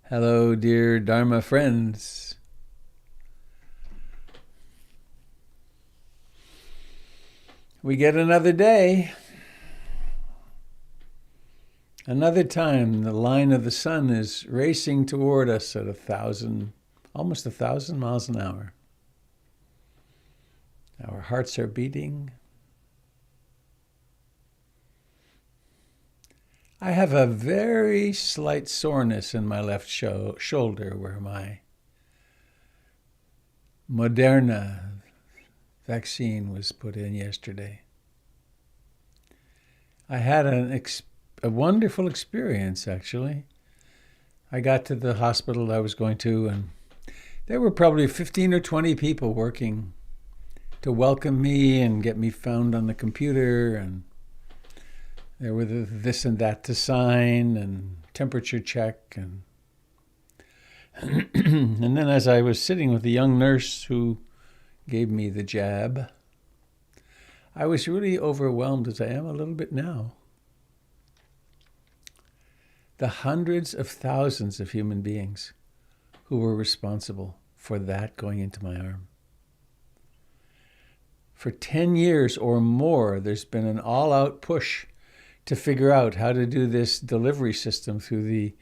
Hello, dear Dharma friends. We get another day. Another time the line of the sun is racing toward us at almost 1,000 miles an hour. Our hearts are beating. I have a very slight soreness in my left shoulder where my Moderna vaccine was put in yesterday. I had a wonderful experience, actually. I got to the hospital I was going to, and there were probably 15 or 20 people working to welcome me and get me found on the computer, and there were this and that to sign and temperature check. And and then as I was sitting with the young nurse who gave me the jab, I was really overwhelmed, as I am a little bit now. The hundreds of thousands of human beings who were responsible for that going into my arm. For 10 years or more, there's been an all-out push to figure out how to do this delivery system through the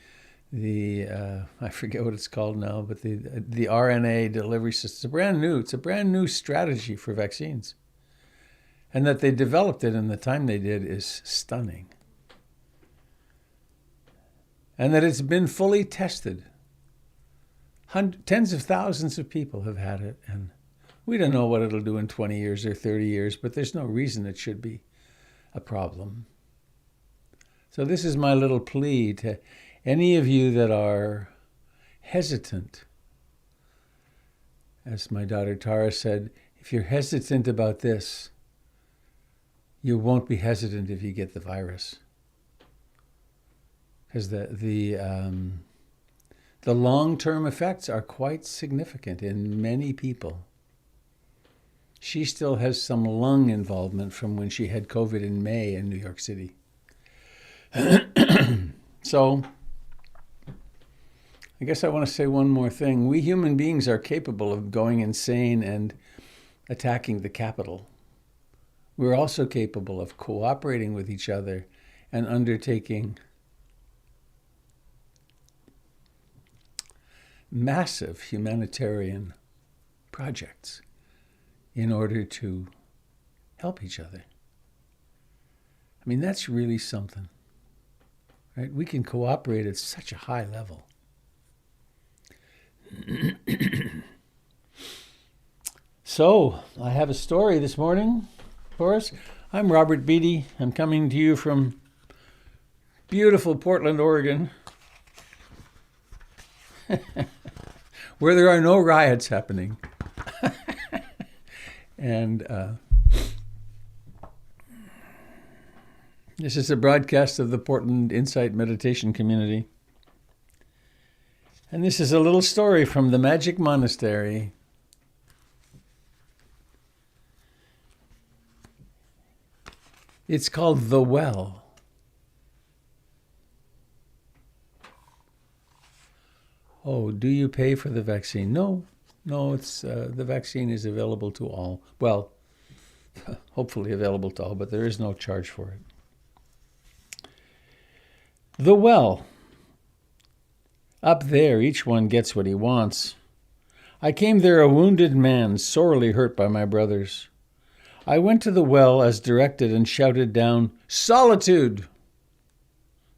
I forget what it's called now, but the RNA delivery system. It's a brand new strategy for vaccines. And that they developed it in the time they did is stunning. And that it's been fully tested. Tens of thousands of people have had it, and we don't know what it'll do in 20 years or 30 years, but there's no reason it should be a problem. So this is my little plea to any of you that are hesitant. As my daughter Tara said, if you're hesitant about this, you won't be hesitant if you get the virus. Because the long-term effects are quite significant in many people. She still has some lung involvement from when she had COVID in May in New York City. So, I guess I want to say one more thing. We human beings are capable of going insane and attacking the Capitol. We're also capable of cooperating with each other and undertaking massive humanitarian projects in order to help each other. I mean, that's really something, right? We can cooperate at such a high level. So, I have a story this morning for us. I'm Robert Beatty. I'm coming to you from beautiful Portland, Oregon, where there are no riots happening. And this is a broadcast of the Portland Insight Meditation Community. And this is a little story from the Magic Monastery. It's called The Well. Oh, do you pay for the vaccine? No, it's the vaccine is available to all. Well, hopefully available to all, but there is no charge for it. The Well. Up there, each one gets what he wants. I came there a wounded man, sorely hurt by my brothers. I went to the well as directed and shouted down, "Solitude!"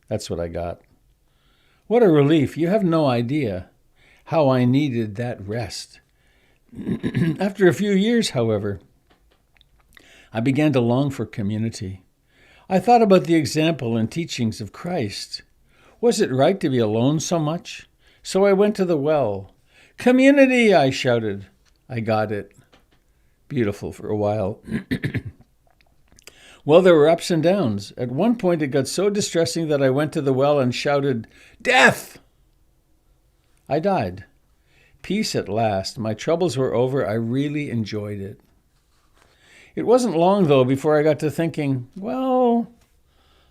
That's what I got. What a relief. You have no idea how I needed that rest. After a few years, however, I began to long for community. I thought about the example and teachings of Christ. Was it right to be alone so much? So I went to the well. "Community!" I shouted. I got it. Beautiful for a while. Well, there were ups and downs. At one point, it got so distressing that I went to the well and shouted, "Death!" I died. Peace at last. My troubles were over. I really enjoyed it. It wasn't long, though, before I got to thinking, well,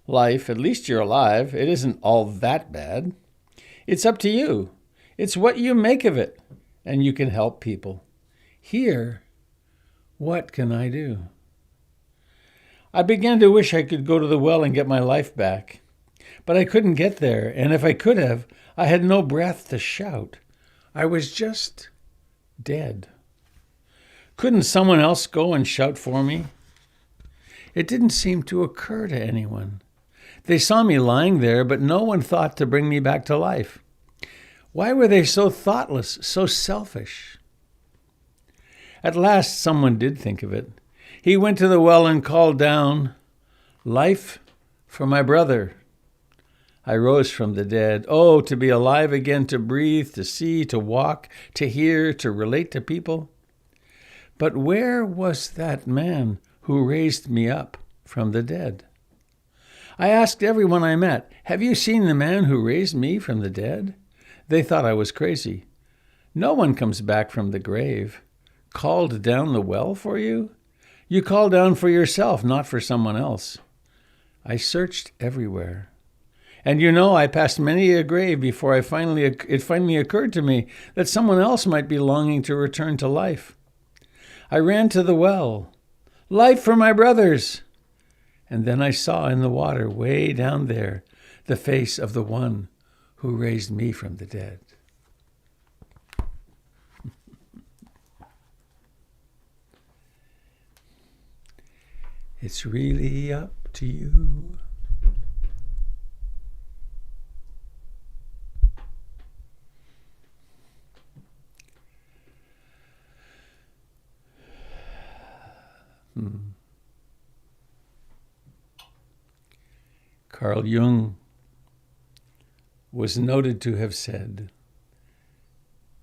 life, at least you're alive. It isn't all that bad. It's up to you. It's what you make of it, and you can help people. Here, what can I do? I began to wish I could go to the well and get my life back. But I couldn't get there, and if I could have, I had no breath to shout. I was just dead. Couldn't someone else go and shout for me? It didn't seem to occur to anyone. They saw me lying there, but no one thought to bring me back to life. Why were they so thoughtless, so selfish? At last, someone did think of it. He went to the well and called down, "Life for my brother." I rose from the dead. Oh, to be alive again, to breathe, to see, to walk, to hear, to relate to people. But where was that man who raised me up from the dead? I asked everyone I met, "Have you seen the man who raised me from the dead?" They thought I was crazy. No one comes back from the grave. Called down the well for you? You call down for yourself, not for someone else. I searched everywhere. And I passed many a grave before it finally occurred to me that someone else might be longing to return to life. I ran to the well. "Life for my brothers!" And then I saw in the water, way down there, the face of the one who raised me from the dead. It's really up to you. Carl Jung was noted to have said,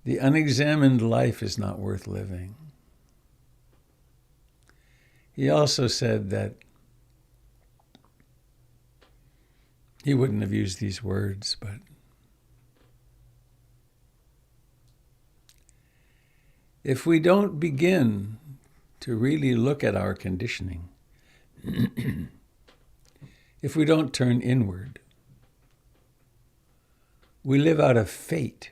"The unexamined life is not worth living." He also said that he wouldn't have used these words, but if we don't begin to really look at our conditioning, if we don't turn inward, we live out of fate.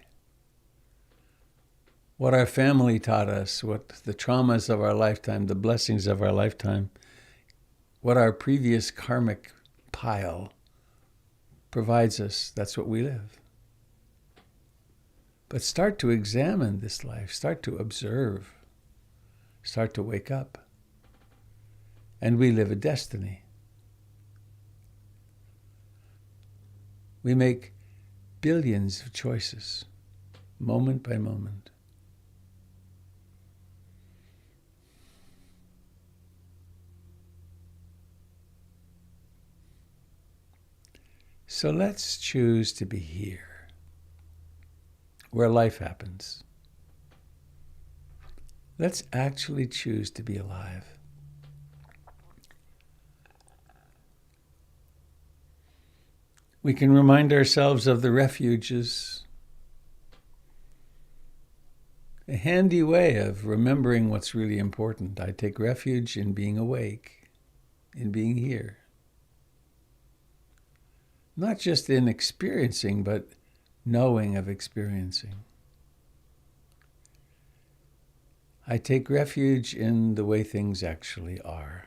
What our family taught us, what the traumas of our lifetime, the blessings of our lifetime, what our previous karmic pile provides us, that's what we live. But start to examine this life, start to observe, start to wake up, and we live a destiny. We make billions of choices, moment by moment. So let's choose to be here, where life happens. Let's actually choose to be alive. We can remind ourselves of the refuges, a handy way of remembering what's really important. I take refuge in being awake, in being here. Not just in experiencing, but knowing of experiencing. I take refuge in the way things actually are.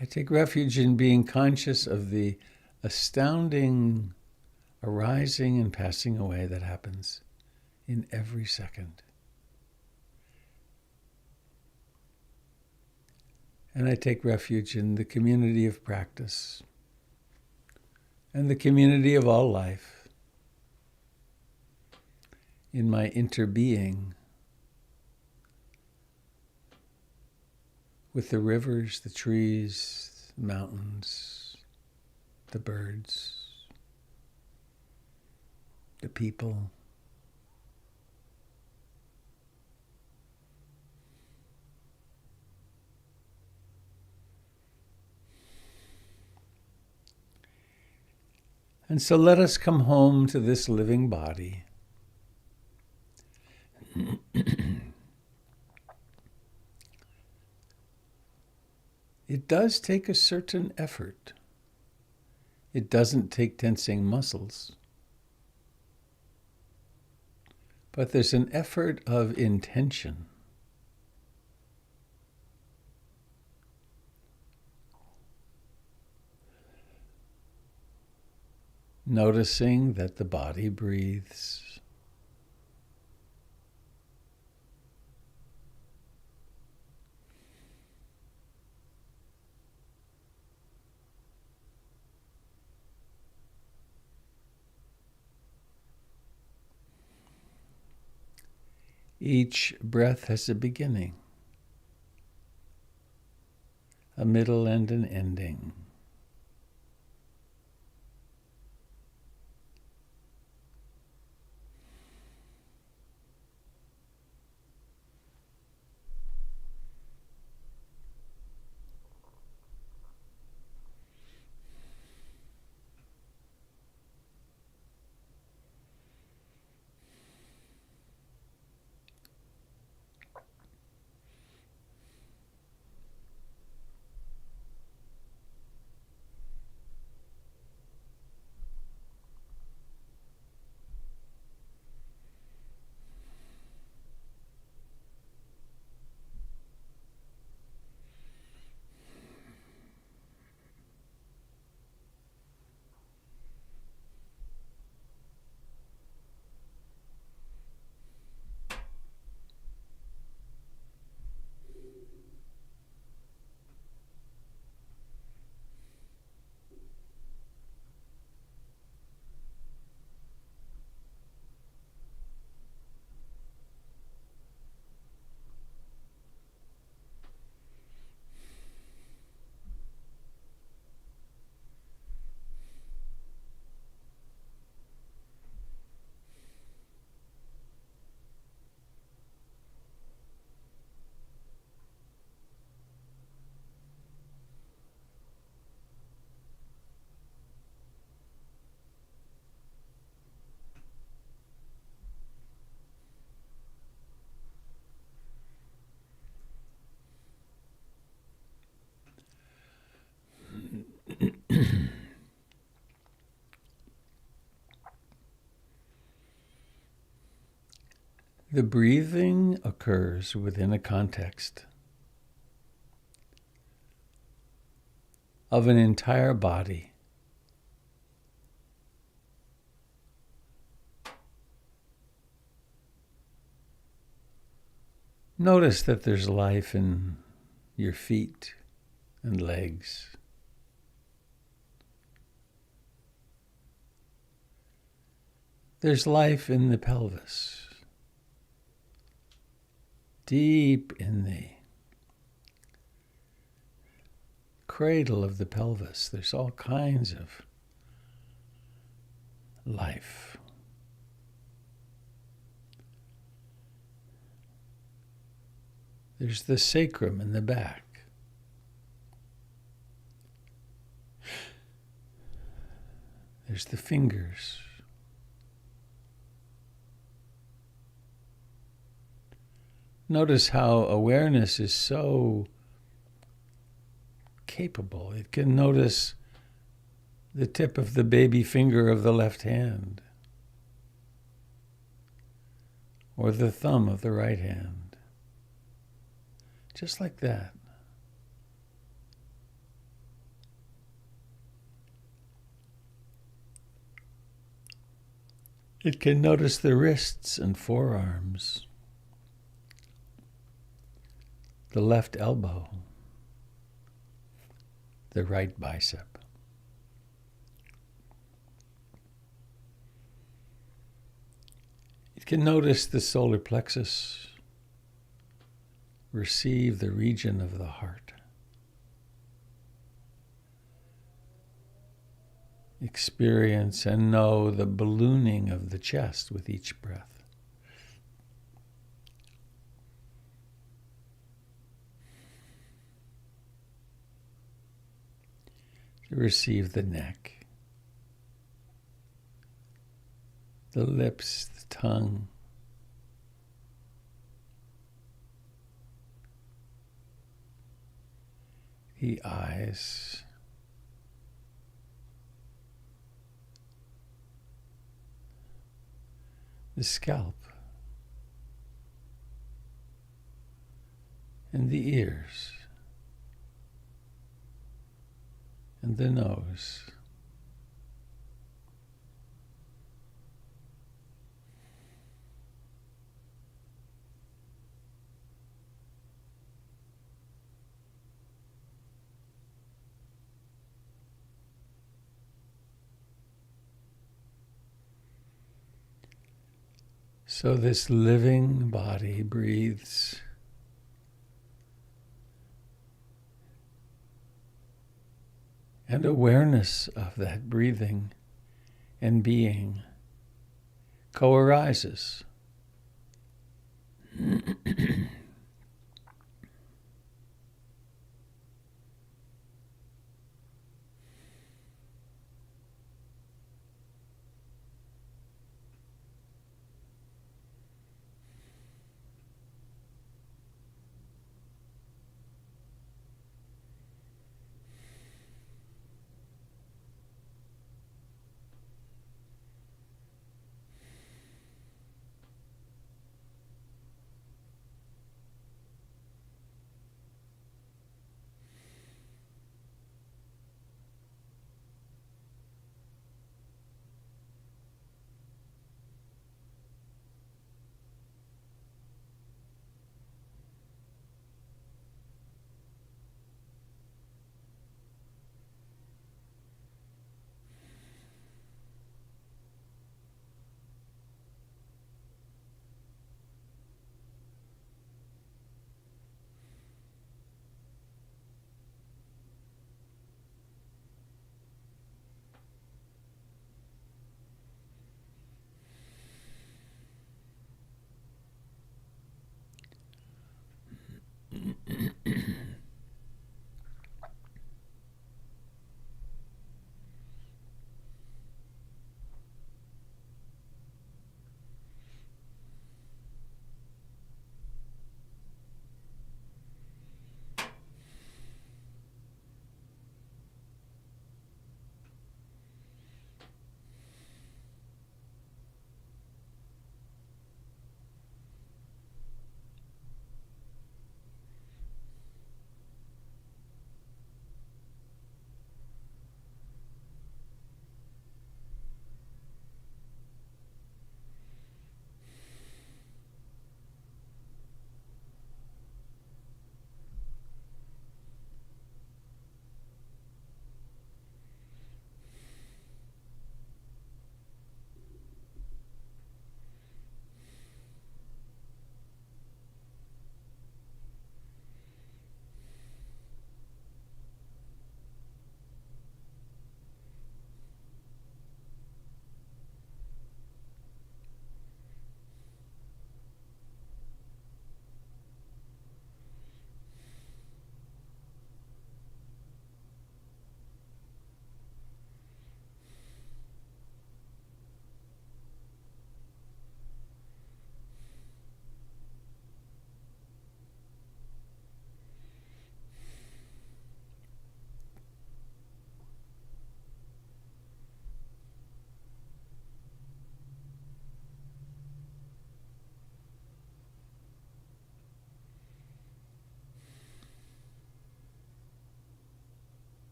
I take refuge in being conscious of the astounding arising and passing away that happens in every second. And I take refuge in the community of practice and the community of all life, in my interbeing with the rivers, the trees, the mountains, the birds, the people. And so let us come home to this living body. it does take a certain effort. It doesn't take tensing muscles. But there's an effort of intention. Noticing that the body breathes. Each breath has a beginning, a middle, and an ending. The breathing occurs within a context of an entire body. Notice that there's life in your feet and legs. There's life in the pelvis. Deep in the cradle of the pelvis, there's all kinds of life. There's the sacrum in the back. There's the fingers. Notice how awareness is so capable. It can notice the tip of the baby finger of the left hand or the thumb of the right hand. Just like that. It can notice the wrists and forearms, the left elbow, the right bicep. It can notice the solar plexus, receive the region of the heart. Experience and know the ballooning of the chest with each breath. To receive the neck, the lips, the tongue. the eyes, the scalp, and the ears, and the nose. So this living body breathes. And awareness of that breathing and being co-arises.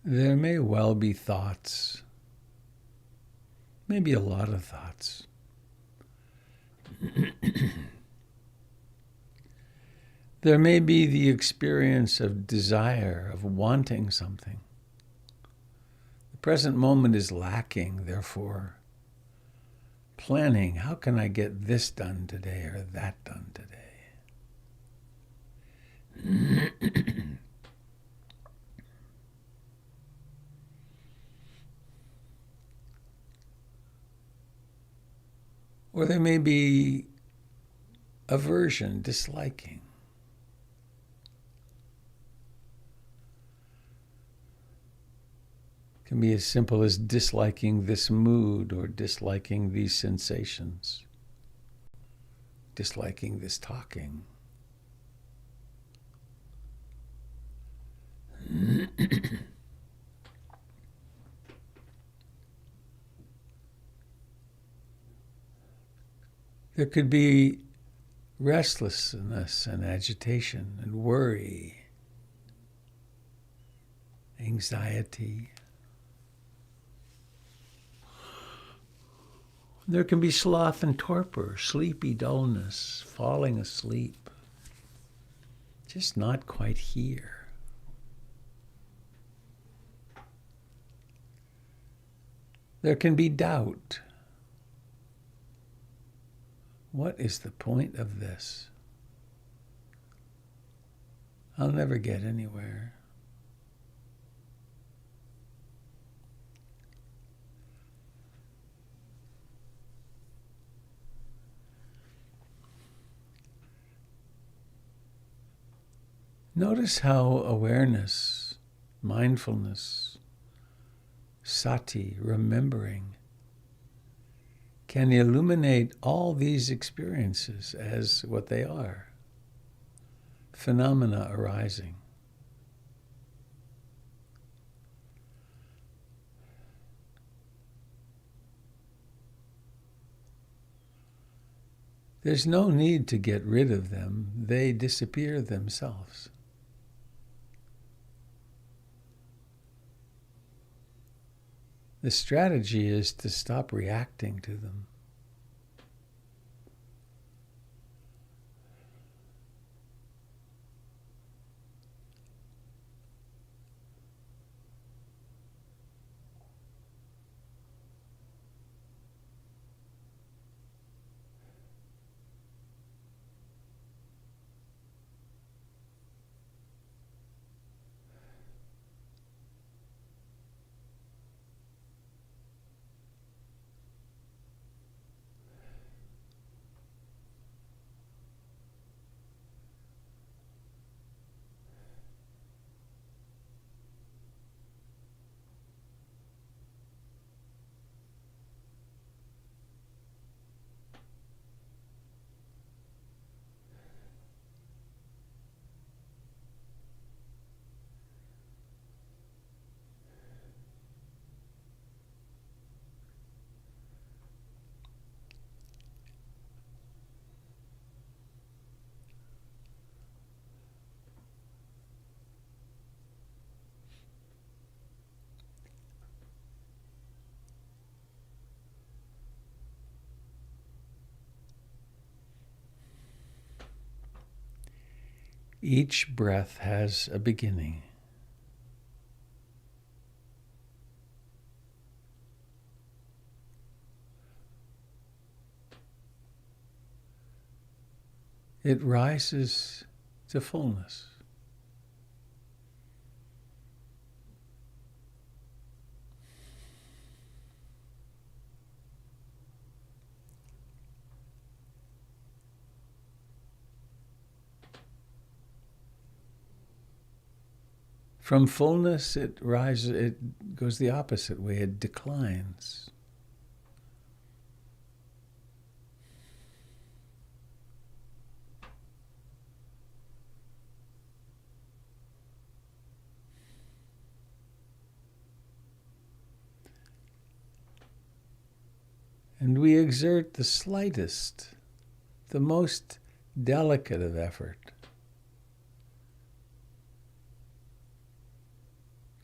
There may well be thoughts, maybe a lot of thoughts. There may be the experience of desire, of wanting something. The present moment is lacking, therefore, planning, how can I get this done today or that done today? Or there may be aversion, disliking. It can be as simple as disliking this mood or disliking these sensations, disliking this talking. There could be restlessness and agitation and worry, anxiety. There can be sloth and torpor, sleepy dullness, falling asleep, just not quite here. There can be doubt. What is the point of this? I'll never get anywhere. Notice how awareness, mindfulness, sati, remembering, can illuminate all these experiences as what they are, phenomena arising. There's no need to get rid of them. They disappear themselves. The strategy is to stop reacting to them. Each breath has a beginning. It rises to fullness. From fullness, it rises, it goes the opposite way, it declines. And we exert the slightest, the most delicate of effort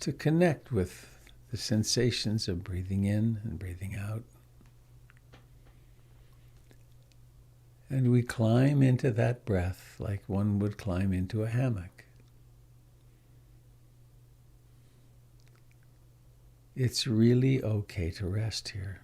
to connect with the sensations of breathing in and breathing out. And we climb into that breath like one would climb into a hammock. It's really okay to rest here.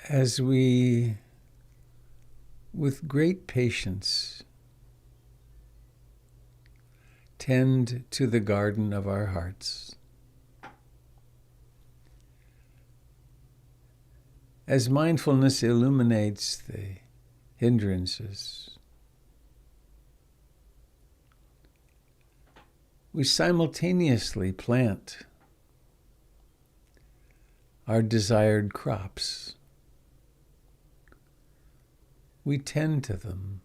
as we, with great patience, tend to the garden of our hearts, as mindfulness illuminates the hindrances, we simultaneously plant our desired crops. We tend to them.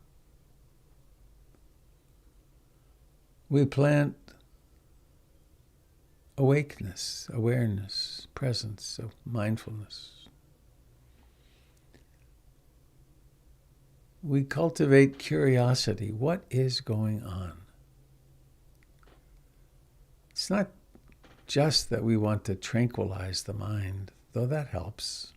We plant awakeness, awareness, presence of mindfulness. We cultivate curiosity. What is going on? It's not just that we want to tranquilize the mind, though that helps.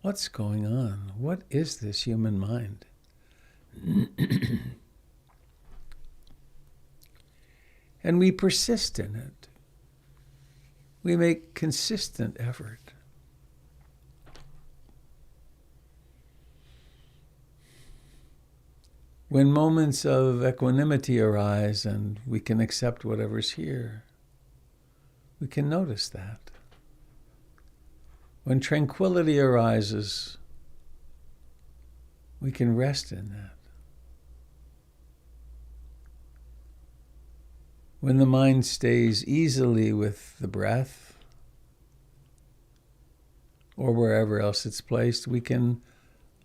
What's going on? What is this human mind? And we persist in it. We make consistent effort. When moments of equanimity arise and we can accept whatever's here, we can notice that. When tranquility arises, we can rest in that. When the mind stays easily with the breath or wherever else it's placed, we can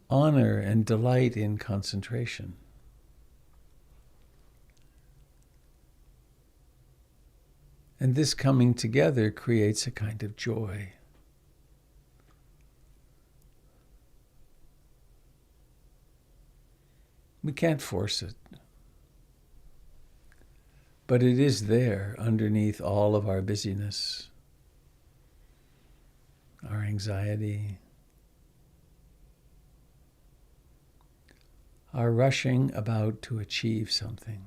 honor and delight in concentration. And this coming together creates a kind of joy. We can't force it. But it is there underneath all of our busyness, our anxiety, our rushing about to achieve something.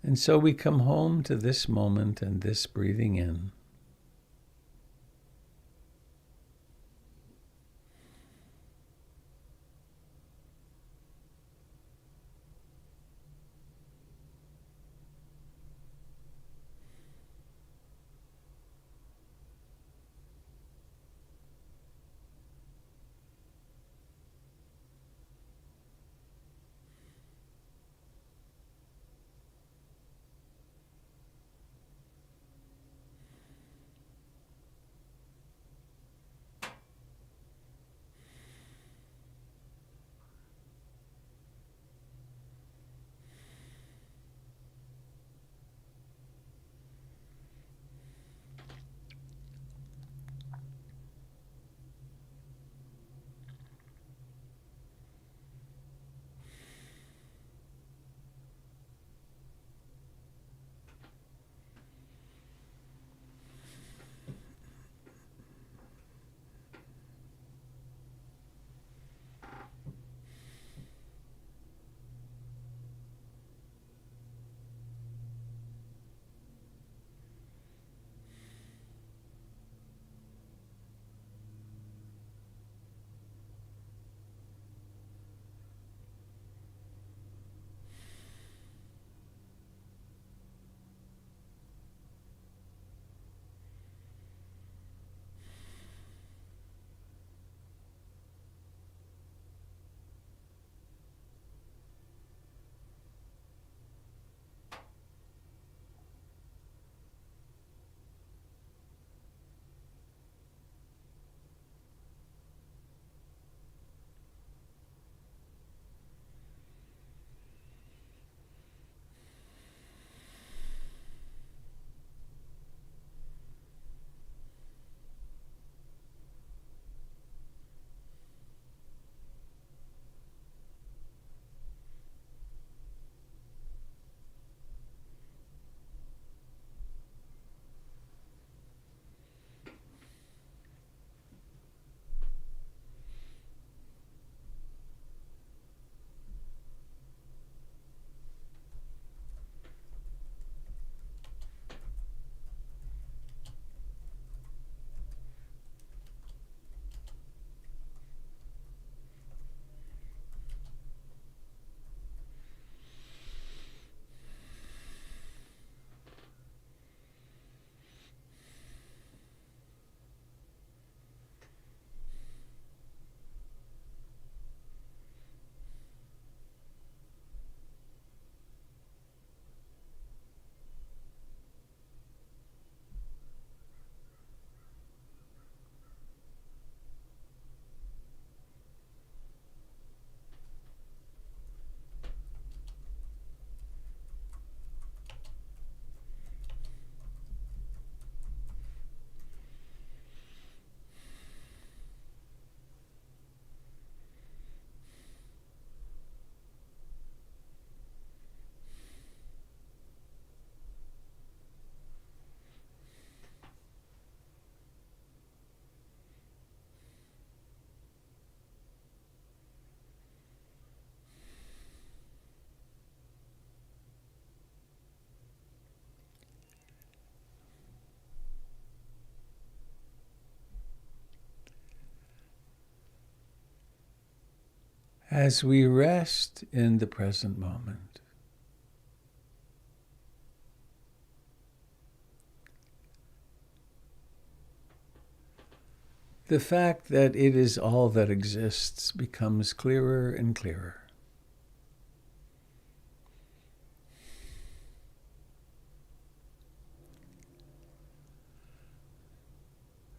And so we come home to this moment and this breathing in. as we rest in the present moment. The fact that it is all that exists becomes clearer and clearer.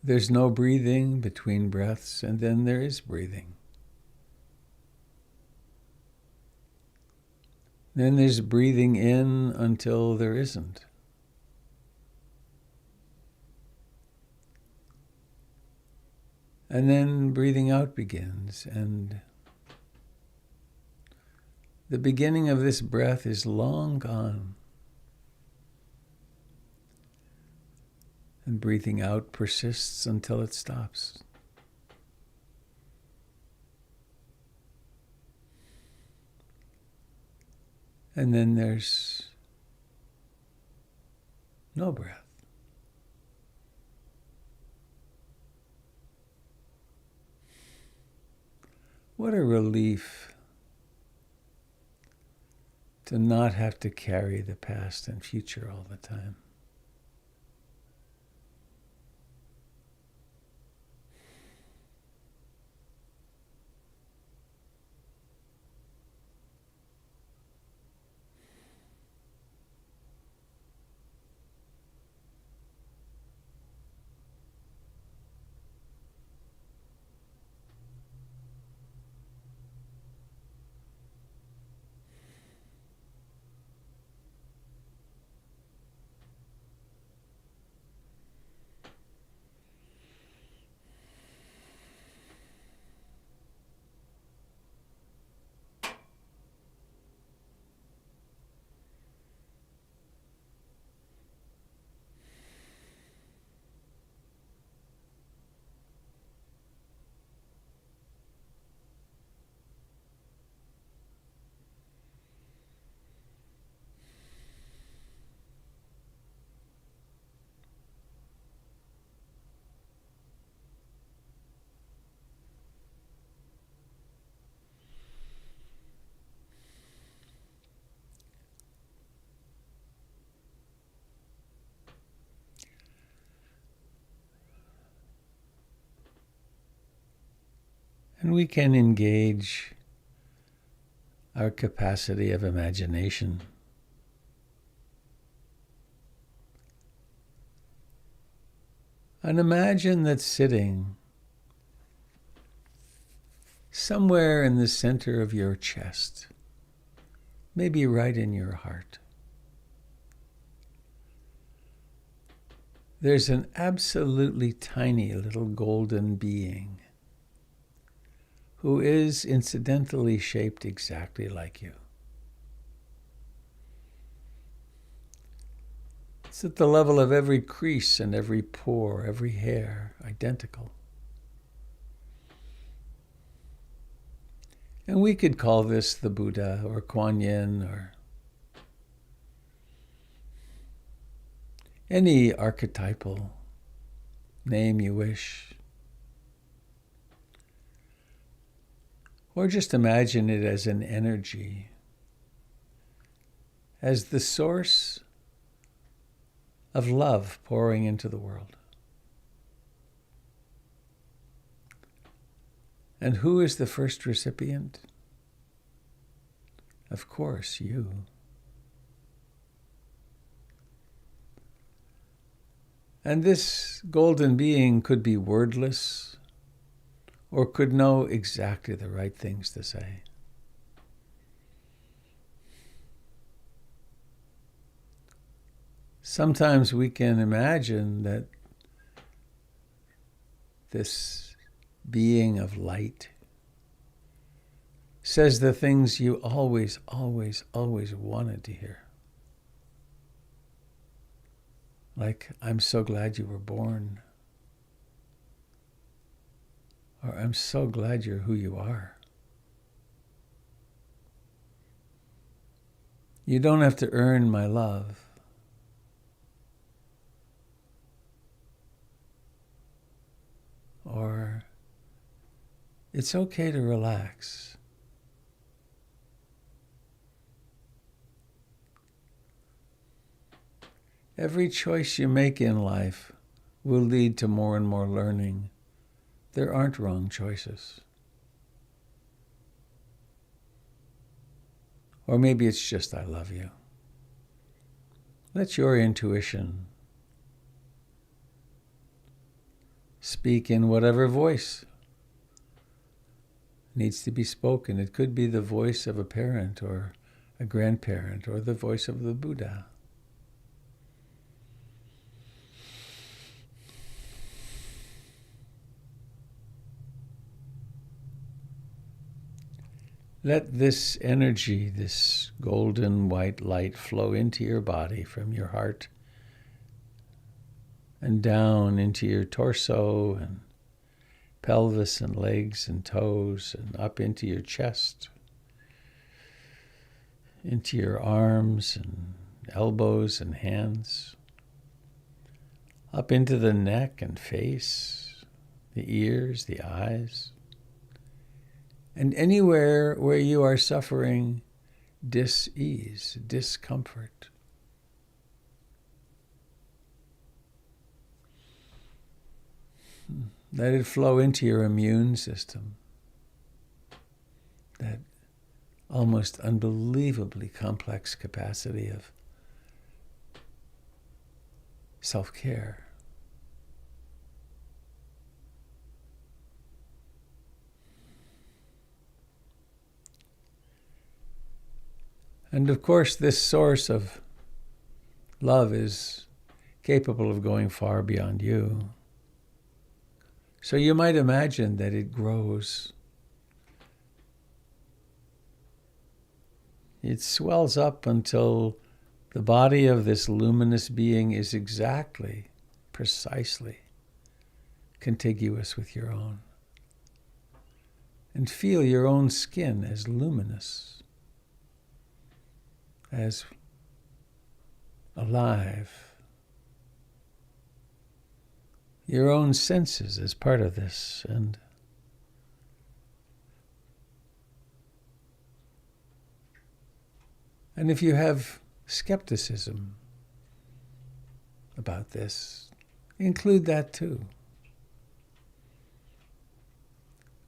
There's no breathing between breaths, and then there is breathing. Then there's breathing in until there isn't. And then breathing out begins, and the beginning of this breath is long gone. And breathing out persists until it stops. And then there's no breath. What a relief to not have to carry the past and future all the time. And we can engage our capacity of imagination. And imagine that sitting somewhere in the center of your chest, maybe right in your heart, there's an absolutely tiny little golden being who is incidentally shaped exactly like you. It's at the level of every crease and every pore, every hair, identical. And we could call this the Buddha or Kuan Yin or any archetypal name you wish. Or just imagine it as an energy, as the source of love pouring into the world. And who is the first recipient? Of course, you. And this golden being could be wordless, or could know exactly the right things to say. Sometimes we can imagine that this being of light says the things you always, always, always wanted to hear. Like, I'm so glad you were born. Or I'm so glad you're who you are. You don't have to earn my love. Or it's okay to relax. Every choice you make in life will lead to more and more learning. There aren't wrong choices. Or maybe it's just I love you. Let your intuition speak in whatever voice needs to be spoken. It could be the voice of a parent or a grandparent or the voice of the Buddha. Let this energy, this golden white light, flow into your body from your heart and down into your torso and pelvis and legs and toes and up into your chest, into your arms and elbows and hands, up into the neck and face, the ears, the eyes, and anywhere where you are suffering dis-ease, discomfort. Let it flow into your immune system, that almost unbelievably complex capacity of self-care. And of course, this source of love is capable of going far beyond you. So you might imagine that it grows. It swells up until the body of this luminous being is exactly, precisely contiguous with your own. And feel your own skin as luminous, as alive. Your own senses as part of this. And if you have skepticism about this, include that too.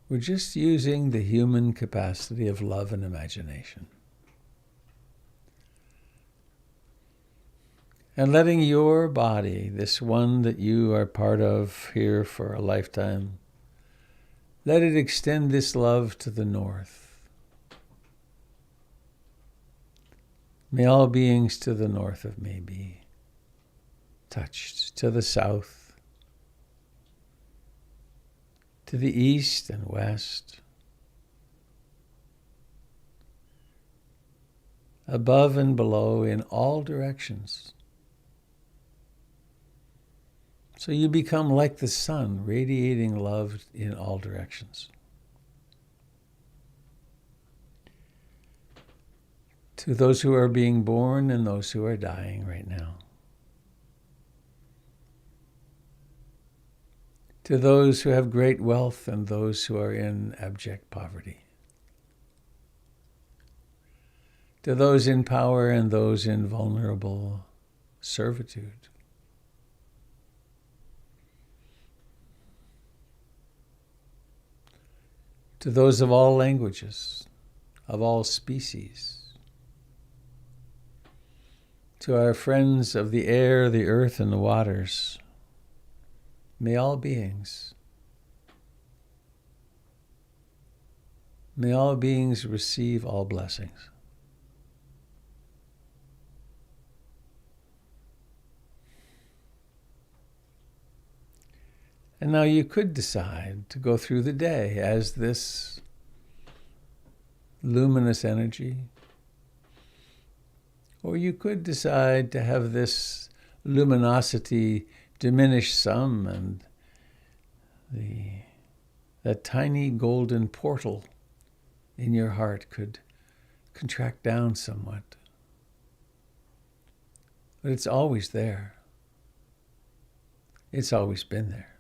We're just using the human capacity of love and imagination. And letting your body, this one that you are part of here for a lifetime, let it extend this love to the north. May all beings to the north of me be touched, to the south, to the east and west, above and below, in all directions. So you become like the sun, radiating love in all directions. To those who are being born and those who are dying right now. To those who have great wealth and those who are in abject poverty. To those in power and those in vulnerable servitude. To those of all languages, of all species. To our friends of the air, the earth, and the waters, may all beings receive all blessings. And now you could decide to go through the day as this luminous energy, or you could decide to have this luminosity diminish some and that tiny golden portal in your heart could contract down somewhat. But it's always there. It's always been there.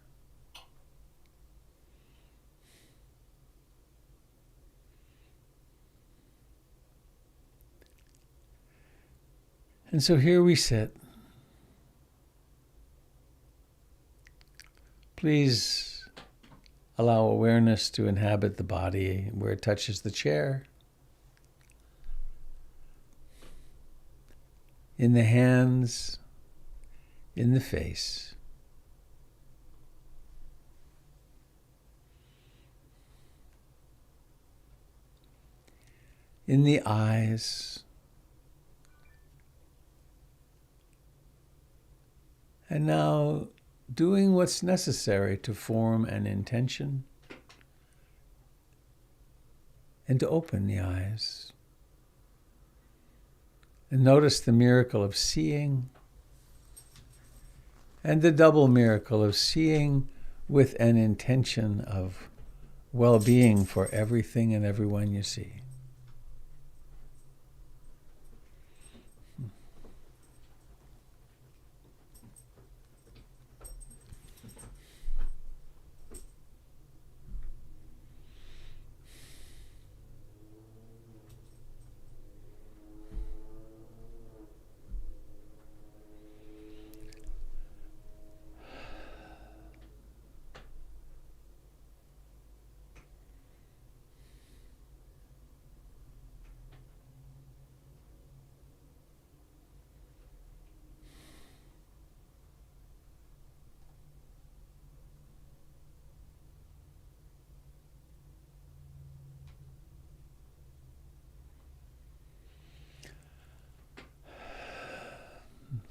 And so here we sit, Please allow awareness to inhabit the body where it touches the chair, in the hands, in the face. In the eyes. And now doing what's necessary to form an intention and to open the eyes. And notice the miracle of seeing and the double miracle of seeing with an intention of well-being for everything and everyone you see.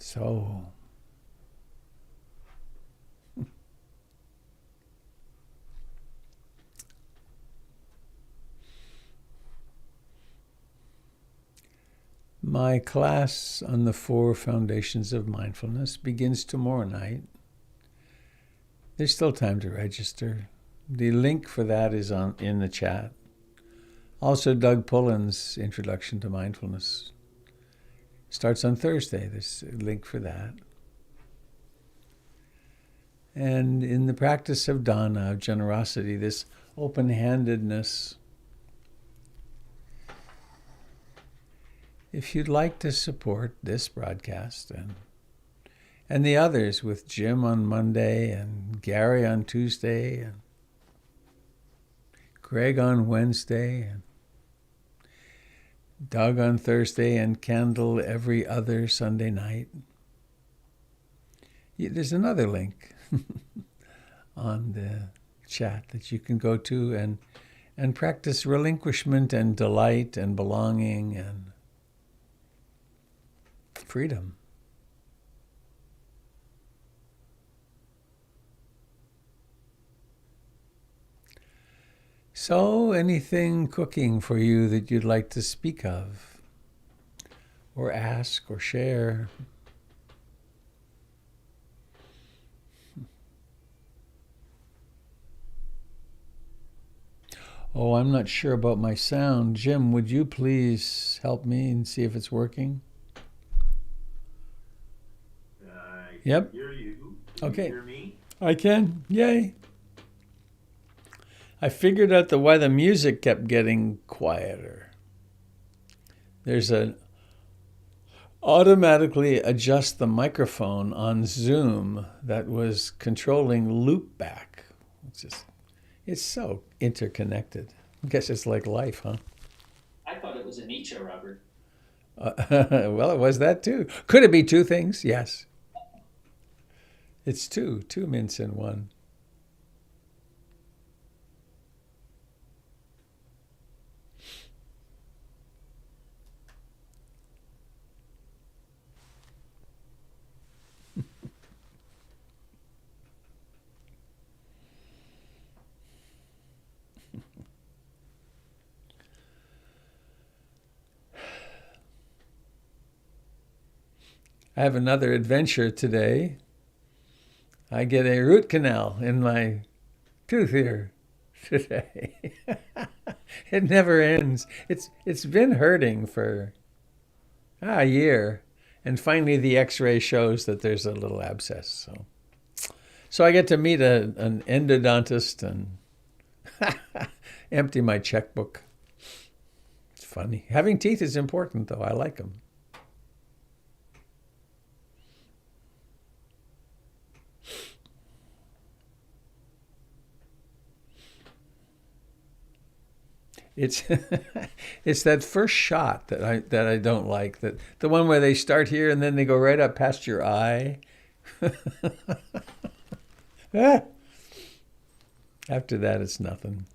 So, my class on the 4 foundations of mindfulness begins tomorrow night. There's still time to register. The link for that is in the chat. Also, Doug Pullen's Introduction to Mindfulness starts on Thursday. There's a link for that. And in the practice of dana, of generosity, this open-handedness, if you'd like to support this broadcast and the others with Jim on Monday and Gary on Tuesday and Greg on Wednesday and Doug on Thursday and Kendall every other Sunday night. There's another link on the chat that you can go to and practice relinquishment and delight and belonging and freedom. So, anything cooking for you that you'd like to speak of, or ask, or share? Oh, I'm not sure about my sound. Jim, would you please help me and see if it's working? Yep. Hear you. Okay. You hear me? I can. Yay. I figured out why the music kept getting quieter. There's an automatically adjust the microphone on Zoom that was controlling loopback. It's so interconnected. I guess it's like life, huh? I thought it was a Nietzsche, Robert. Well, it was that too. Could it be 2 things? Yes. It's 2 mints in one. I have another adventure today. I get a root canal in my tooth here today. It never ends. It's been hurting for a year, and finally the X-ray shows that there's a little abscess. So I get to meet an endodontist and empty my checkbook. It's funny. Having teeth is important, though. I like them. It's it's that first shot that I don't like. That the one where they start here and then they go right up past your eye. Ah, after that, it's nothing.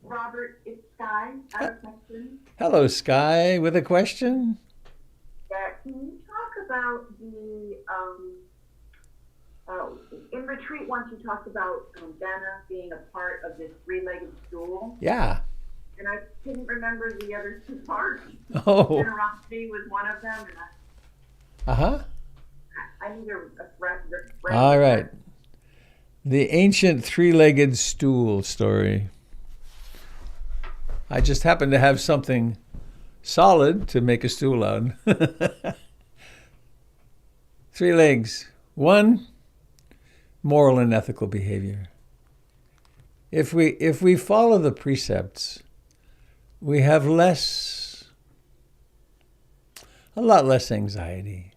Robert, it's Sky. I have a question. Hello, Sky, with a question. Yeah, can you talk about in retreat once you talked about Dana being a part of this three-legged stool, Yeah. and I couldn't remember the other two parts. Oh. Generosity was one of them, and Uh-huh. I need a refresh. All right. The ancient three-legged stool story. I just happen to have something solid to make a stool on. 3 legs. 1, moral and ethical behavior. If we follow the precepts, we have a lot less anxiety.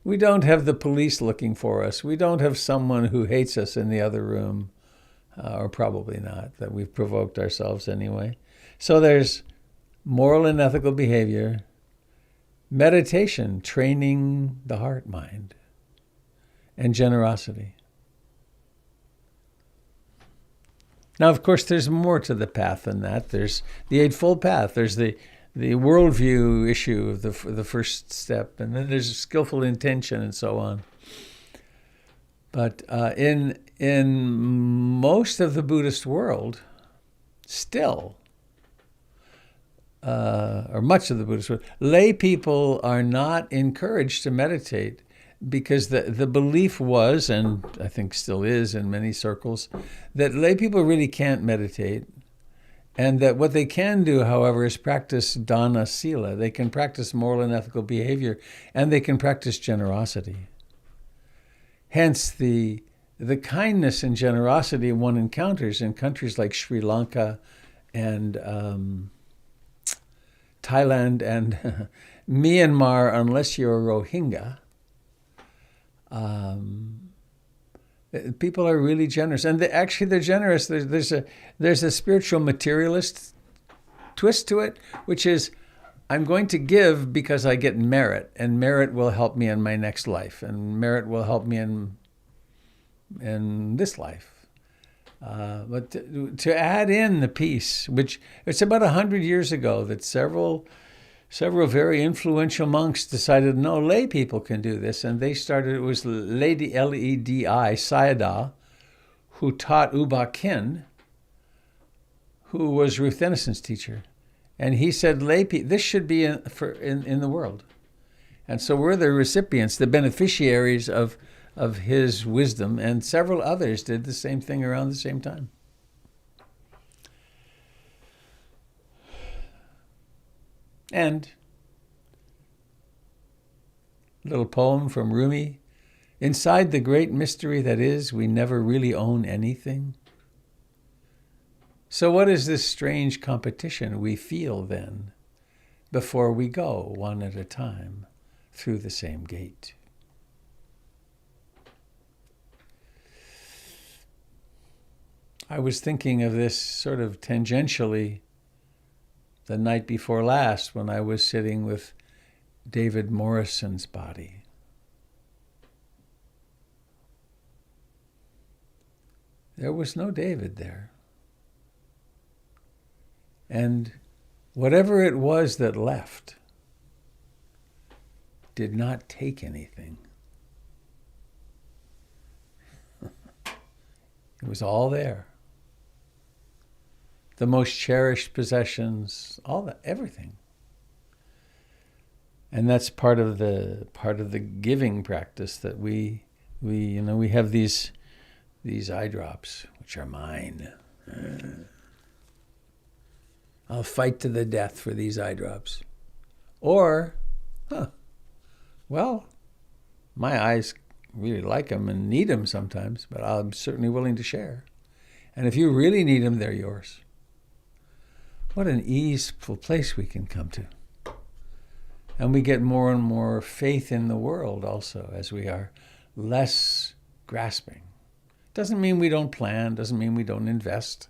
We don't have the police looking for us. We don't have someone who hates us in the other room, or probably not, that we've provoked ourselves anyway. So there's moral and ethical behavior, meditation, training the heart mind, and generosity. Now, of course, there's more to the path than that. There's the Eightfold Path. There's the worldview issue of the first step, and then there's skillful intention and so on. But in most of the Buddhist world, still, or much of the Buddhist world, lay people are not encouraged to meditate because the belief was, and I think still is in many circles, that lay people really can't meditate. And that what they can do, however, is practice dana sila. They can practice moral and ethical behavior, and they can practice generosity. Hence, the kindness and generosity one encounters in countries like Sri Lanka and Thailand and Myanmar, unless you're Rohingya, people are really generous, and they're generous. There's a spiritual materialist twist to it, which is I'm going to give because I get merit, and merit will help me in my next life, and merit will help me in this life. But to add in the piece, which it's about 100 years ago that several very influential monks decided, no, lay people can do this. And they started, it was Ledi, Ledi, Sayadaw, who taught Uba Khin, who was Ruth Dennison's teacher. And he said, lay people, this should be in the world. And so we're the recipients, the beneficiaries of his wisdom, and several others did the same thing around the same time. And a little poem from Rumi. Inside the great mystery that is, we never really own anything. So what is this strange competition we feel then, before we go one at a time through the same gate? I was thinking of this sort of tangentially the night before last when I was sitting with David Morrison's body. There was no David there. And whatever it was that left did not take anything. It was all there. The most cherished possessions, all that, everything. And that's part of the giving practice that we have these eye drops, which are mine. I'll fight to the death for these eye drops. Or, well, my eyes really like them and need them sometimes, but I'm certainly willing to share. And if you really need them, they're yours. What an easeful place we can come to. And we get more and more faith in the world also as we are less grasping. Doesn't mean we don't plan, doesn't mean we don't invest,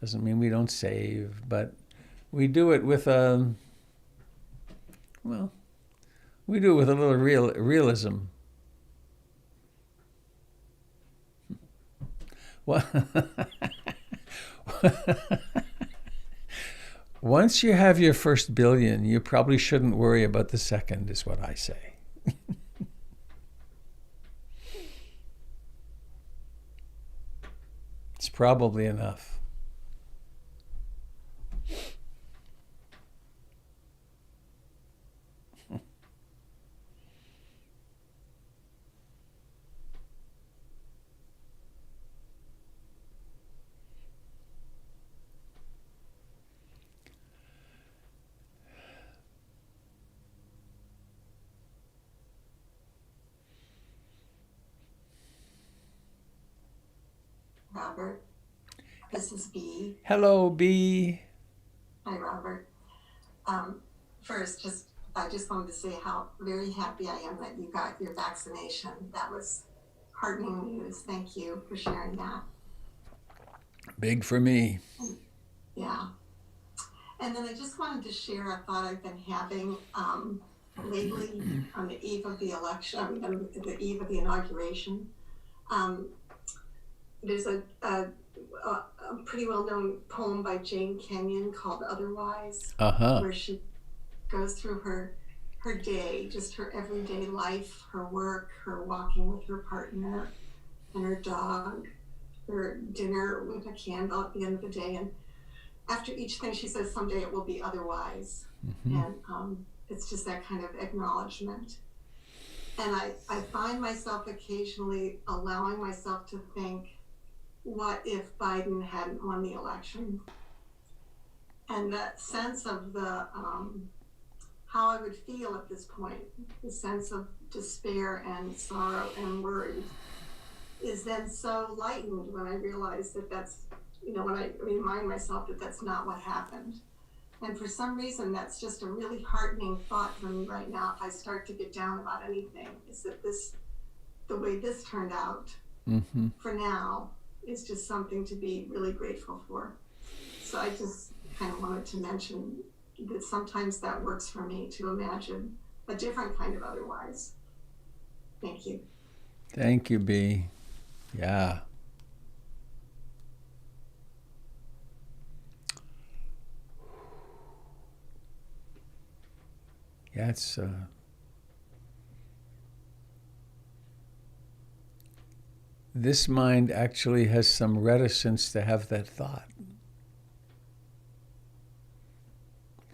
Doesn't mean we don't save, but we do it with a, well, we do it with a little realism. Well, once you have your first billion, you probably shouldn't worry about the second, is what I say. It's probably enough. Robert, this is B. Hello, B. Hi, Robert. First, I just wanted to say how very happy I am that you got your vaccination. That was heartening news. Thank you for sharing that. Big for me. Yeah. And then I just wanted to share a thought I've been having lately on the eve of the election, on the eve of the inauguration. There's a pretty well-known poem by Jane Kenyon called Otherwise, where she goes through her day, just her everyday life, her work, her walking with her partner and her dog, her dinner with a candle at the end of the day. And after each thing, she says, someday it will be otherwise. And it's just that kind of acknowledgement. And I find myself occasionally allowing myself to think, what if Biden hadn't won the election? And that sense of the how I would feel at this point, the sense of despair and sorrow and worry, is then so lightened when I realize that that's, when I remind myself that that's not what happened. And for some reason, that's just a really heartening thought for me right now. If I start to get down about anything, is that the way this turned out for now, is just something to be really grateful for. So I just kind of wanted to mention that sometimes that works for me to imagine a different kind of otherwise. Thank you. Thank you, B. Yeah. Yeah, it's this mind actually has some reticence to have that thought.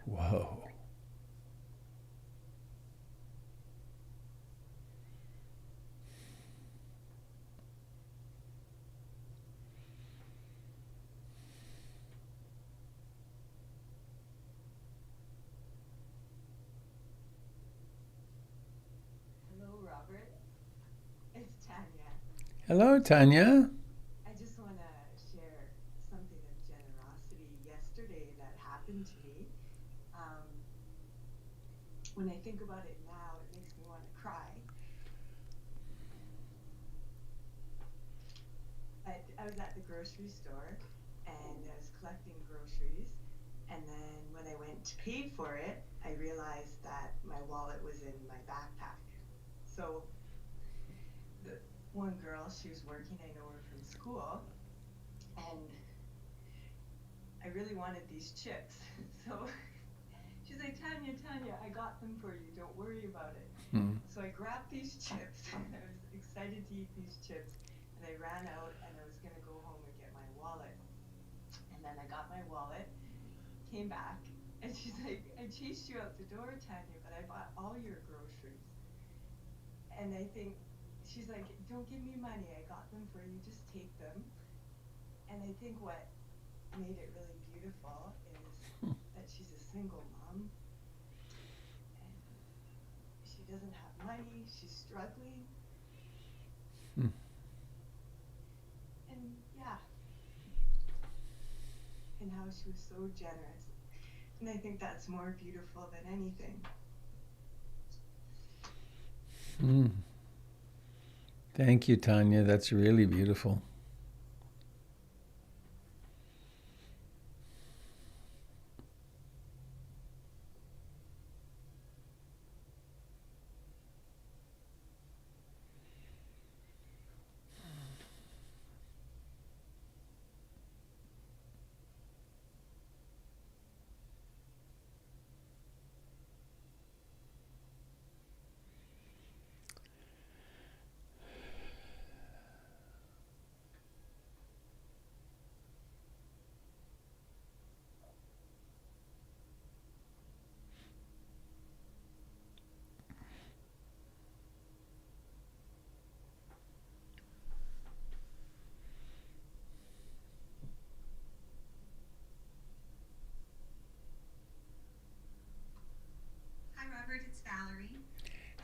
Whoa. Hello, Robert. It's Tanya. Hello, Tanya. I just want to share something of generosity yesterday that happened to me. When I think about it now, it makes me want to cry. I was at the grocery store and I was collecting groceries. And then when I went to pay for it, I realized that my wallet was in my backpack. So the one girl, she was working, I know her from school, and I really wanted these chips. So she's like, Tanya, I got them for you. Don't worry about it. So I grabbed these chips. I was excited to eat these chips. And I ran out and I was going to go home and get my wallet. And then I got my wallet, came back, and she's like, I chased you out the door, Tanya, but I bought all your groceries. And I think, she's like, don't give me money. I got them for you. Just take them. And I think what made it really beautiful is that she's a single mom. And she doesn't have money. She's struggling. And yeah. And how she was so generous. And I think that's more beautiful than anything. Thank you, Tanya. That's really beautiful.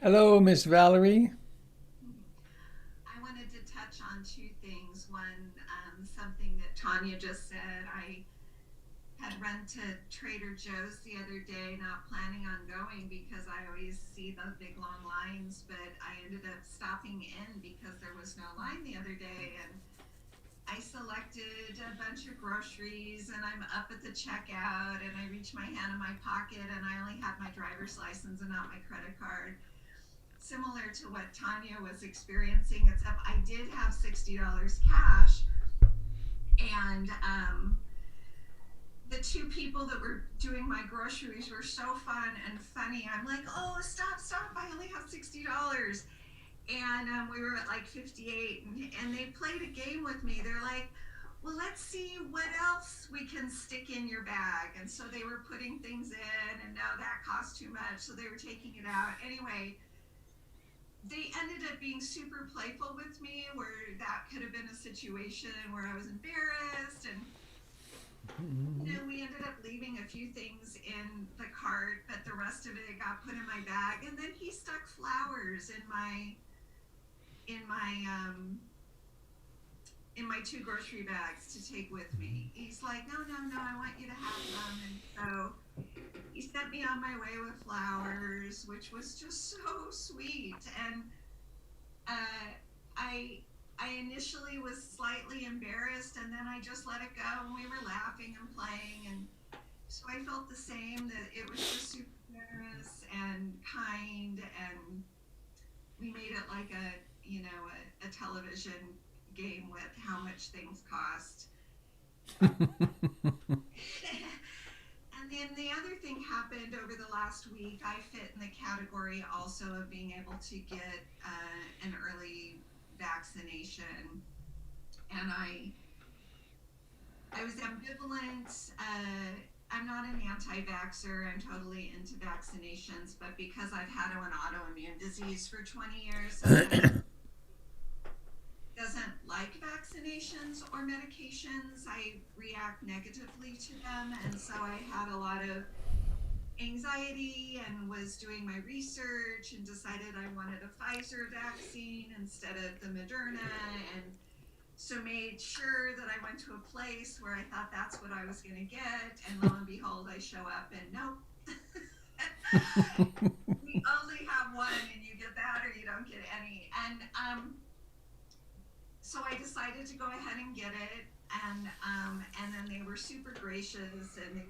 Hello, Miss Valerie. I wanted to touch on two things. One, something that Tanya just said. I had run to Trader Joe's the other day, not planning on going because I always see the big long lines, but I ended up stopping in because there was no line the other day. And I selected a bunch of groceries and I'm up at the checkout and I reach my hand in my pocket and I only had my driver's license and not my credit card. Similar to what Tanya was experiencing, except I did have $60 cash. And the two people that were doing my groceries were so fun and funny. I'm like, oh, stop, stop. I only have $60. And we were at like 58 and they played a game with me. They're like, well, let's see what else we can stick in your bag. And so they were putting things in and no, that cost too much. So they were taking it out. Anyway, they ended up being super playful with me where that could have been a situation where I was embarrassed and we ended up leaving a few things in the cart, but the rest of it got put in my bag. And then he stuck flowers in my in my um in my two grocery bags to take with me. He's like, no, no, no, I want you to have them. And so he sent me on my way with flowers, which was just so sweet. And uh, I I initially was slightly embarrassed, and then I just let it go, and we were laughing and playing, and so I felt the same, that it was just super generous and kind, and we made it like a television game with how much things cost. And then the other thing happened over the last week. I fit in the category also of being able to get an early vaccination, and I was ambivalent. I'm not an anti-vaxxer. I'm totally into vaccinations, but because I've had an autoimmune disease for 20 years, doesn't like vaccinations or medications. I react negatively to them, and so I had a lot of anxiety and was doing my research and decided I wanted a Pfizer vaccine instead of the Moderna, and so made sure that I went to a place where I thought that's what I was going to get, and lo and behold, I show up and nope. We only have one, and you get that or you don't get any. And so I decided to go ahead and get it, and then they were super gracious, and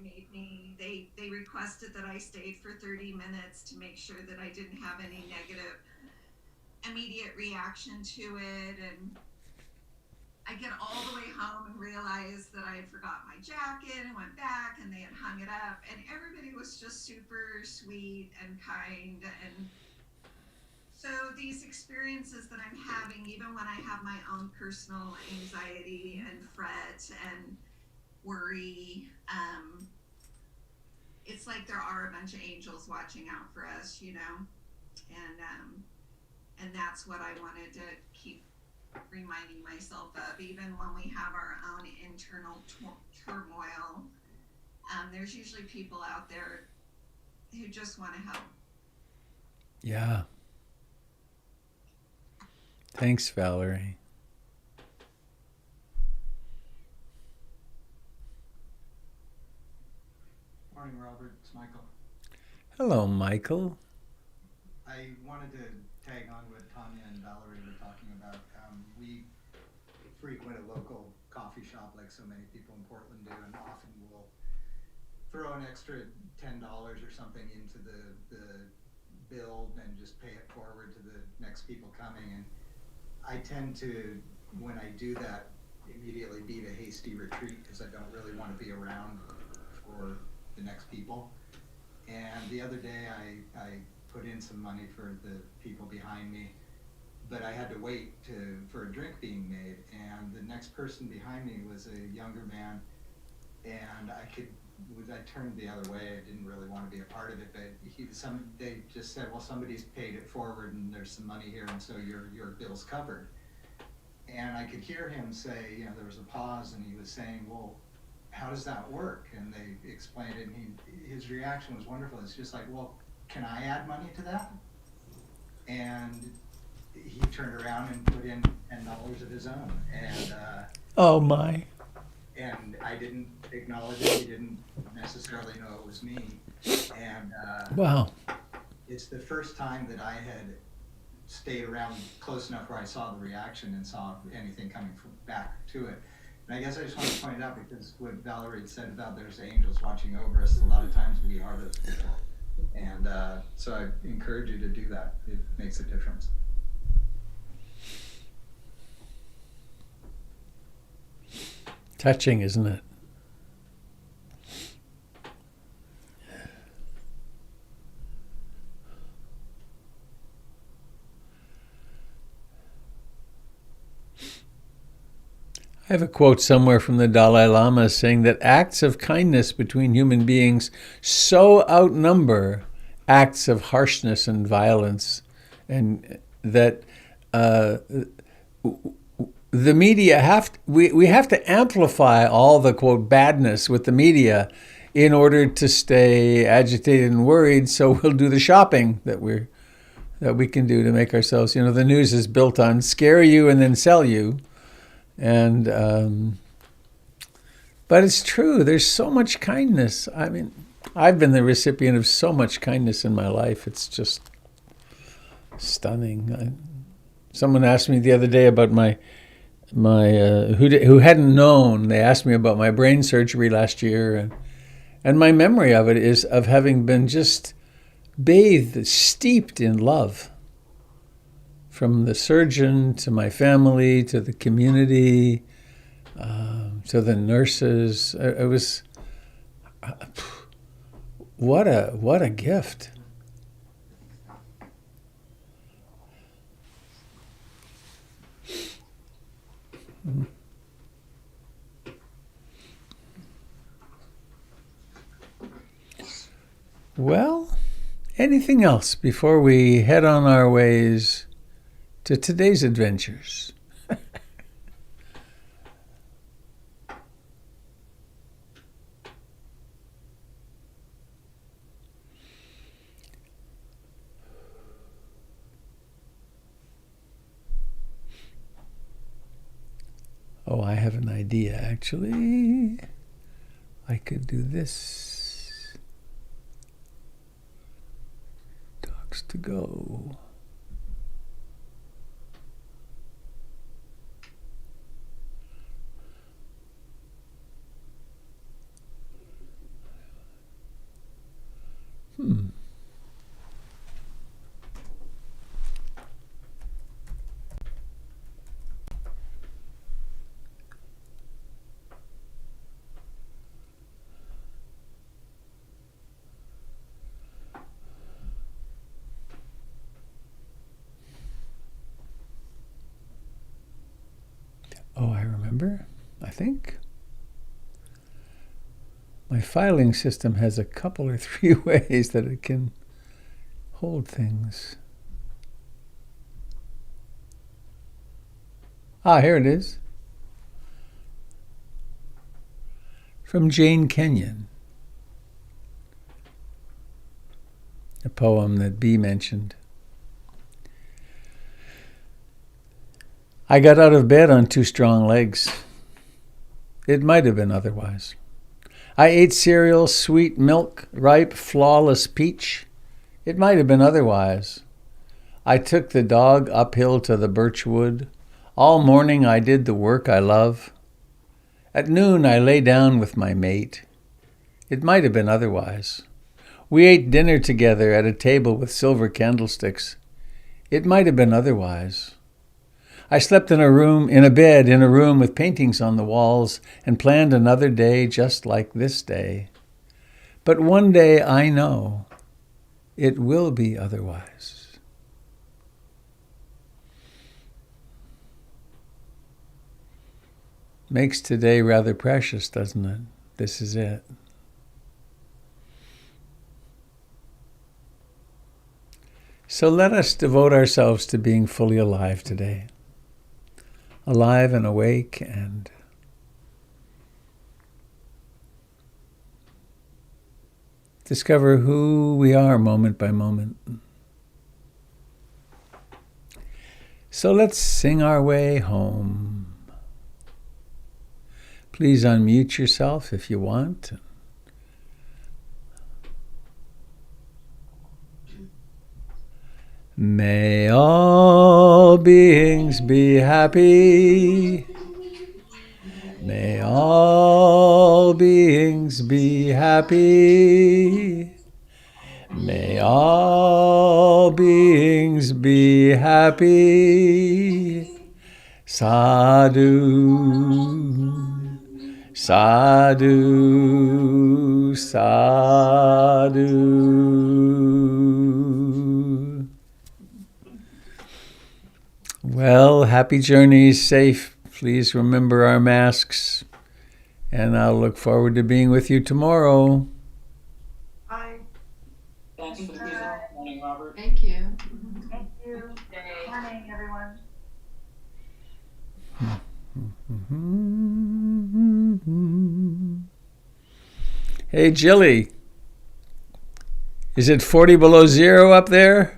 they requested that I stayed for 30 minutes to make sure that I didn't have any negative immediate reaction to it. And I get all the way home and realized that I had forgot my jacket and went back and they had hung it up, and everybody was just super sweet and kind. And so these experiences that I'm having, even when I have my own personal anxiety and fret and worry, it's like there are a bunch of angels watching out for us, and that's what I wanted to keep reminding myself of, even when we have our own internal turmoil. There's usually people out there who just want to help. Yeah. Thanks, Valerie. Morning, Robert. It's Michael. Hello, Michael. I wanted to tag on what Tanya and Valerie were talking about. We frequent a local coffee shop like so many people in Portland do, and often we'll throw an extra $10 or something into the bill and just pay it forward to the next people coming. And I tend to, when I do that, immediately beat a hasty retreat because I don't really want to be around for the next people. And the other day I put in some money for the people behind me, but I had to wait for a drink being made, and the next person behind me was a younger man, and I turned the other way. I didn't really want to be a part of it, but they just said, well, somebody's paid it forward and there's some money here, and so your bill's covered. And I could hear him say, there was a pause, and he was saying, well, how does that work? And they explained it, and his reaction was wonderful. It's just like, well, can I add money to that? and he turned around and put in $10 of his own, Oh my. and I didn't acknowledge it. He didn't necessarily know it was me, and Wow. it's the first time that I had stayed around close enough where I saw the reaction and saw anything coming back to it. And I guess I just want to point it out because what Valerie said about there's angels watching over us, a lot of times we are those people. And so I encourage you to do that. It makes a difference. Touching, isn't it? I have a quote somewhere from the Dalai Lama saying that acts of kindness between human beings so outnumber acts of harshness and violence, and that the media we have to amplify all the quote badness with the media in order to stay agitated and worried. So we'll do the shopping that we can do to make ourselves. The news is built on scare you and then sell you. And but it's true. There's so much kindness. I mean, I've been the recipient of so much kindness in my life. It's just stunning. Someone asked me the other day about my who hadn't known. They asked me about my brain surgery last year, and my memory of it is of having been just bathed, steeped in love. From the surgeon to my family to the community to the nurses, it was what a gift. Well, anything else before we head on our ways to today's adventures? Oh, I have an idea, actually. I could do this. Docs to go. Oh, I remember, I think. My filing system has a couple or three ways that it can hold things. Ah, here it is. From Jane Kenyon. A poem that Bea mentioned. I got out of bed on 2 strong legs. It might have been otherwise. I ate cereal, sweet milk, ripe, flawless peach. It might have been otherwise. I took the dog uphill to the birch wood. All morning I did the work I love. At noon I lay down with my mate. It might have been otherwise. We ate dinner together at a table with silver candlesticks. It might have been otherwise. I slept in a bed in a room with paintings on the walls and planned another day just like this day. But one day I know it will be otherwise. Makes today rather precious, doesn't it? This is it. So let us devote ourselves to being fully alive today. Alive and awake and discover who we are moment by moment. So let's sing our way home. Please unmute yourself if you want. May all beings be happy. May all beings be happy. May all beings be happy. Sadhu, sadhu, sadhu. Well, happy journeys, safe. Please remember our masks. And I'll look forward to being with you tomorrow. Bye. Thanks for the good morning, Robert. Thank you. Thank you. Good morning, everyone. Hey, Jilly. Is it 40 below zero up there?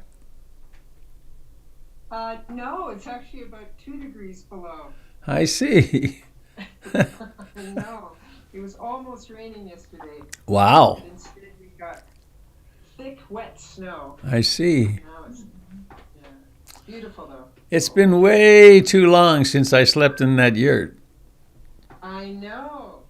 No, it's actually about 2 degrees below. I see. No, it was almost raining yesterday. Wow. But instead we got thick, wet snow. I see. Now it's beautiful though. It's been way too long since I slept in that yurt. I know.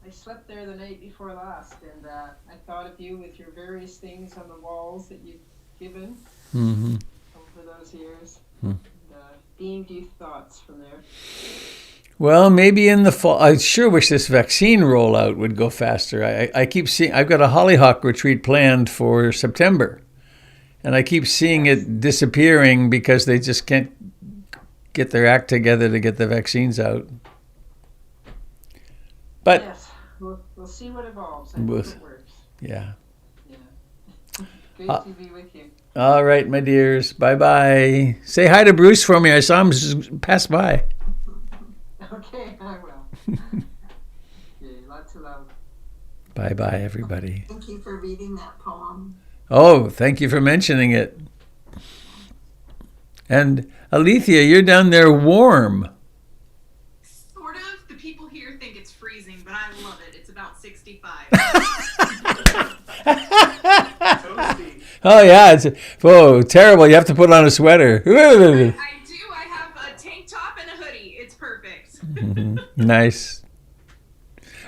I slept there the night before last, and I thought of you with your various things on the walls that you've given over those years. And, beamed you thoughts from there. Well, maybe in the fall. I sure wish this vaccine rollout would go faster. I keep seeing, I've got a hollyhock retreat planned for September. And I keep seeing it disappearing because they just can't get their act together to get the vaccines out. But yes, we'll see what evolves. I hope it works. Yeah. Great to be with you. All right, my dears. Bye-bye. Say hi to Bruce for me. I saw him just pass by. Okay, I will. Okay, lots of love. Bye-bye, everybody. Thank you for reading that poem. Oh, thank you for mentioning it. And Alethea, you're down there warm. Sort of. The people here think it's freezing, but I love it. It's about 65. Oh, yeah. It's terrible. You have to put on a sweater. I do. I have a tank top and a hoodie. It's perfect. Nice.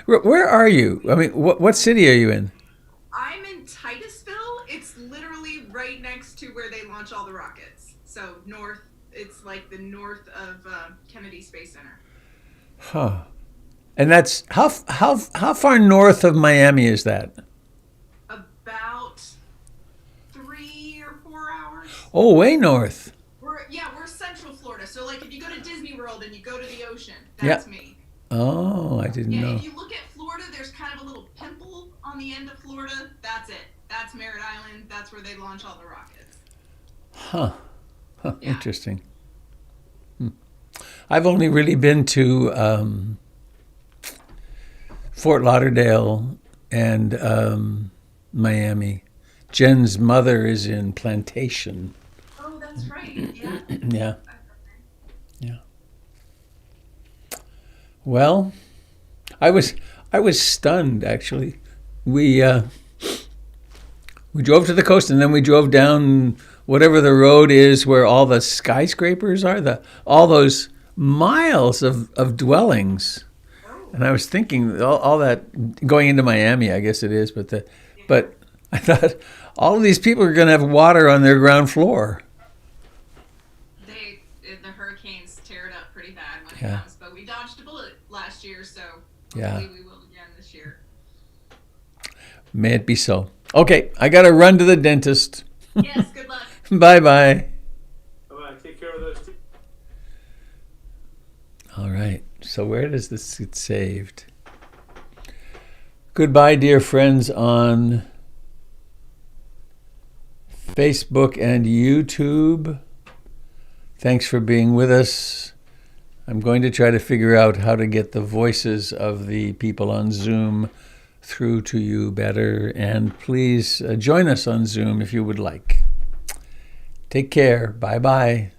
Where are you? I mean, what city are you in? I'm in Titusville. It's literally right next to where they launch all the rockets. So north, it's like the north of Kennedy Space Center. Huh. And that's how far north of Miami is that? About 3 or 4 hours. Oh, way north. We're Central Florida. So like if you go to Disney World and you go to the ocean, that's me. Oh, I didn't know. If you look at Florida, there's kind of a little pimple on the end of Florida. That's it. That's Merritt Island. That's where they launch all the rockets. Huh. Yeah. Interesting. I've only really been to Fort Lauderdale and Miami. Jen's mother is in Plantation. Oh, that's right. Yeah. Yeah. Yeah. Well, I was stunned actually. We drove to the coast and then we drove down whatever the road is where all the skyscrapers are, all those miles of dwellings. And I was thinking all that going into Miami, I guess it is, but I thought all of these people are going to have water on their ground floor. The hurricanes tear it up pretty bad when it comes, but we dodged a bullet last year, so hopefully we will again this year. May it be so. Okay, I got to run to the dentist. Yes, good luck. Bye-bye. Bye-bye. Take care of those two. All right. So where does this get saved? Goodbye, dear friends on Facebook and YouTube. Thanks for being with us. I'm going to try to figure out how to get the voices of the people on Zoom through to you better. And please join us on Zoom if you would like. Take care. Bye-bye.